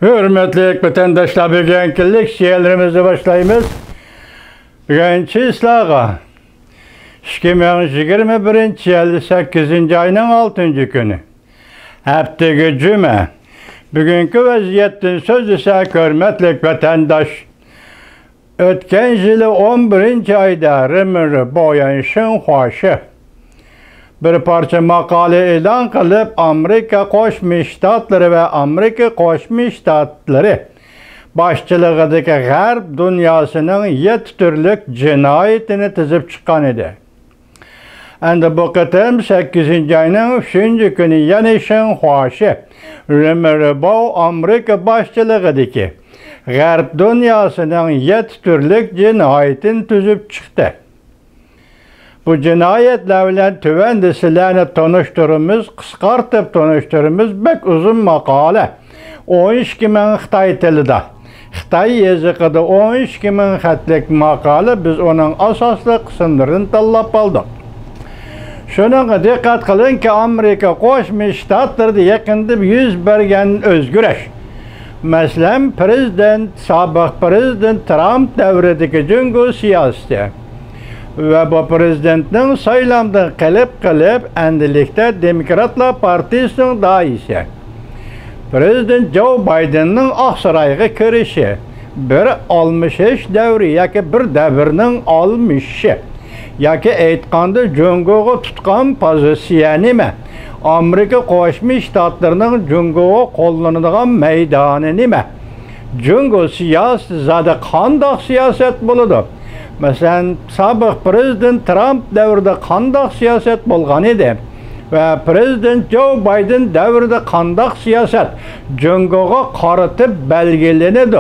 Hürmetli vatandaşlar, bugünkü şiirlerimizi başlayımız. Bugünkü islağa 2021 yıl 8. ayının 6. günü. Haftaki cüme. Bugünkü vaziyetin söz ise hürmetli vatandaş. Ötken yılı 11. ayda Rımırı boyanışın hoşu. Bir parça makale ilan kılıp Amerika Koşmuş Ştatları ve Amerika Koşmuş Ştatları başçılığındaki Garp dünyasının 7 türlük cinayetini tizip çıkan idi. Endi bu kıtım 8. ayının 3. günü yanışın hoşu Rımırıbo Amerika başçılığındaki Garp dünyasının 7 türlük cinayetini tizip çıktı. Bu cinayetlerle tüvendi silahını tanıştırımız, kıskartıp tanıştırımız bek uzun makale. 12 min Xitay tilida. Xitay yazıqıda 12 min xatlik makale, biz onun asaslı kısımlarını tallap aldık. Şuna dikkat kılın ki Amerika Koşmuş Ştatlar'da yakında yüz bergen özgürleş. Mesela sabık prezident Trump devredeki cüngü siyaseti. Ve bu prezidentin sayılamda kılıp endilikte Demokratlar Partisi'nin daisi. Prezident Joe Biden'ın Aksaray'a kirişi bir almışış devri, yaki bir devirinin almışı. Yaki eytkandı cüngüğü tutkan pozisyonu mu? Amerika Koşmuş Ştatlarının cüngüğü kullanılan meydanı mı? Cüngü siyaseti zaten kandak siyaset buludu. Mesela sabık prezident Trump devrinde kandak siyaset bolgan idi ve prezident Joe Biden devrinde kandak siyaset cüngüğü qaratıp belgelenedi,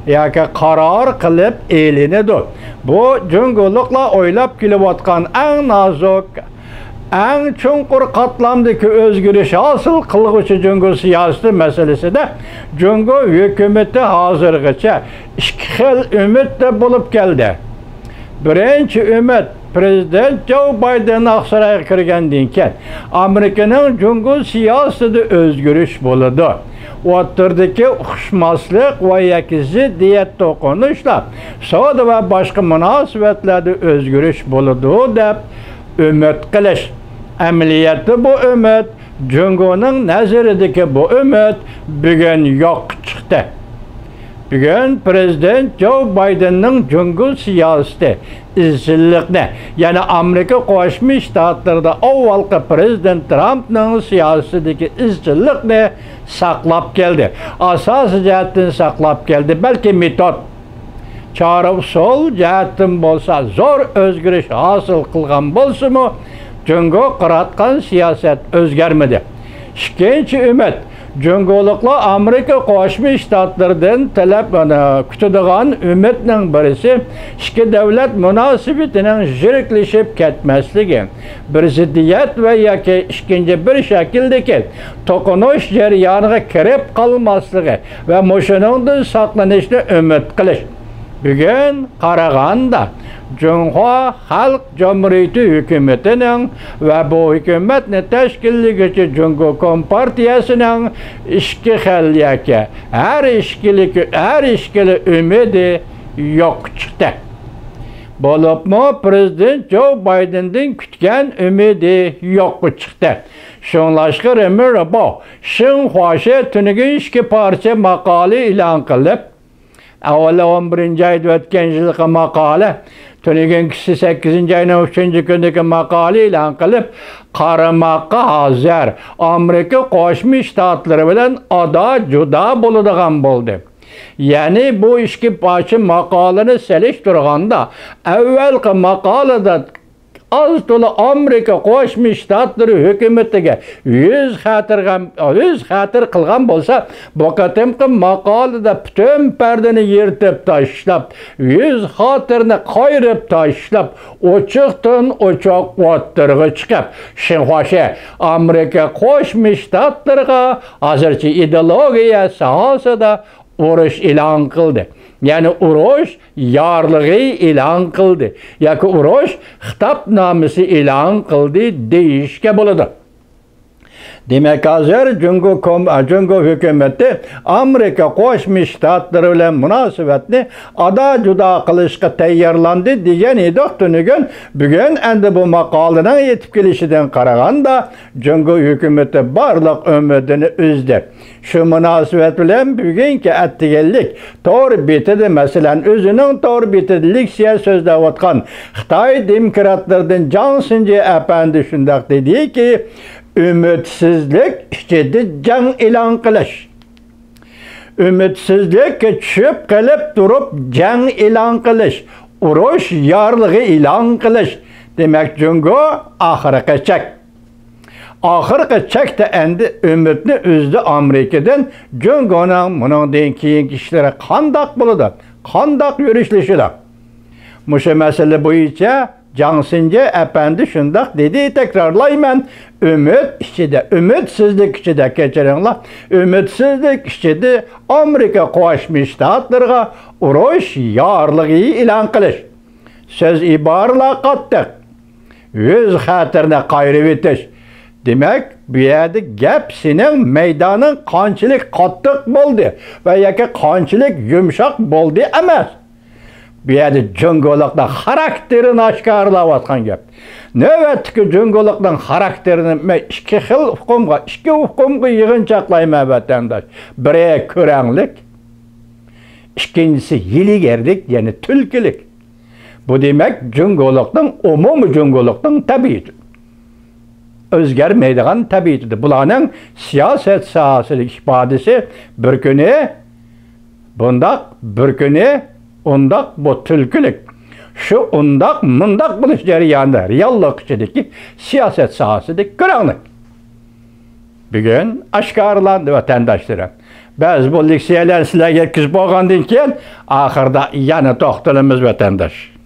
yaki karar kılıp elinedi. Bu cüngülükle oylap kilovatkan en nazuk, en çunkur katlamdaki özgürlüş asıl kılgıçı cüngü siyaseti meselesi de cüngü hükümeti hazırgıça iki xil ümit de bulup geldi. Birinci ümit Prezident Joe Biden Aksaray'a kirgendikken Amerika'nın cüngü siyaseti özgürlüş buludu. Otturdaki uxuşmaslık ve yakizi diyet dokunuşla soğudu ve başka münasibetlerde özgürlüş buludu dep ümit kılış. Emniyeti bu ümit, cüngünün nezirdeki bu ümit bugün yok çıktı. Bugün Prezident Joe Biden'ın cüngü siyaseti izcillikne, yani Amerika Koşmuş Ştatlar'da avvalki Prezident Trump'ın siyasetindeki izcillikne saklap geldi. Asası cihetten saklap geldi. Belki metot çağrı sol cihetten bolsa zor özgürlüş hasıl kılgan bolsa mı cüngü kıratkan siyaset özgermedi. İkinci ümit cüngülükle Amerika Koşmuş Ştatlar'dan talep kütüdüğün ümitinin birisi iki devlet münasebetinin jirikleşip ketmesligi, bir ziddiyet ve yaki ikinci bir şekildeki tokunuş jaryanıga kirip kalmaslığı ve muşunundan saklanışını ümit kılış. Bugün Qaraganda Cumhuriyet Halk Cumhuriyeti hükümetinin ve bu hükümetin teşkilliği Cumhuriyet Kompartiyasının işki xelliyaki her işkili ümidi yok çıktı. Bolup mu Prezident Joe Biden'den kütken ümidi yok çıktı. Şunlaşkı remir bu. Şun hoşe tünügün işki parça makale ilan kılıp evvela 11. ayda ötken yılki makale, tünügün kişi 8. ayının 3. gündeki makale ilan kılıp qaramakka hazır Amerika Koşmuş Ştatları bilen ada juda buluduğun buldu. Yani bu işki başı makaleni seliştirganda evvelki makalede az dolu Amerika Koşmuş Ştatları hükümetiga yüz xatir kılgan bolsa, bu katimki makalede bütün perdeni yırtıp taşlap, yüz xatirini kayrıp taşlap, uçuktan uçak ottırgı çıkıp, şinhoşe Amerika Koşmuş Ştatlarıga hazırçı ideologiya sahasında uruş ilan kıldı. Yani uruş yarlığı ilan kıldı. Yaki uruş hitap namısı ilan kıldı deyişke buludu. Demek hazır Cungo hükümeti Amerika Qo'shma Shtatlari bilan munosabatni ada juda qilishga tayyorlandi degan edik tunigun. Bugun endi bu maqolaning yetib kelishidan qaraganda Cungo hükümeti barliq umidini uzdi. Shu munosabat bilan bugungi attiganlik to'g'ri betida masalan o'zining to'g'ri betida leksiya so'zlayotgan Xitoy demokratlaridan Johnson apandi shundoq dediki, ümitsizlik ichida jang e'lon qilish. Ümitsizlikka tushib qilib turib jang e'lon qilish, urush yorlig'i e'lon qilish. Demak, Cungo oxirgi chek. Oxirgi chekda endi umidni uzdi Amerikadan. Cungoning buningdan keyingi ishlari qandoq bo'ladi? Qandoq yurishlishi? Mushu masala bo'yicha Johnson apandi shundoq dedi, takrorlayman. Ümit ichida, ümitsizlik ichida kechiringlar. Ümitsizlik ichida Amerika Qo'shma Shtatlarga urush yorlig'i e'lon qilish. So'z iboralar qattiq. O'z xatirini qayrib etish. Demak, bu yerda gap sening maydoning qanchalik qattiq bo'ldi va yoki qanchalik yumshoq bo'ldi emas. Bu yerda Cungolikning xarakterini oshkorlayotgan gap. Navbatdagi Cungolikning xarakterini men ikki hukmga yig'inchoqlayman vatandosh. Biri ko'ranglik, ikkinchisi yiligerlik, ya'ni tulkilik. Bu demak Cungolikning umumiy Cungolikning tabiati. O'zgarmaydigan tabiati. Bularning siyosat sohasidagi ifodasi bir kuni bundaq, bir kuni undaq, bu tulkilik. Shu undaq, mundaq bo'lish jarayonida reallik ichidagi siyosat sohasida ko'ranglik. Bugun oshkorlandi vatandoshlarim. Biz bu leksiyalar sizlarga yetkazib bo'lgandan keyin oxirida yana to'xtalamiz vatandosh.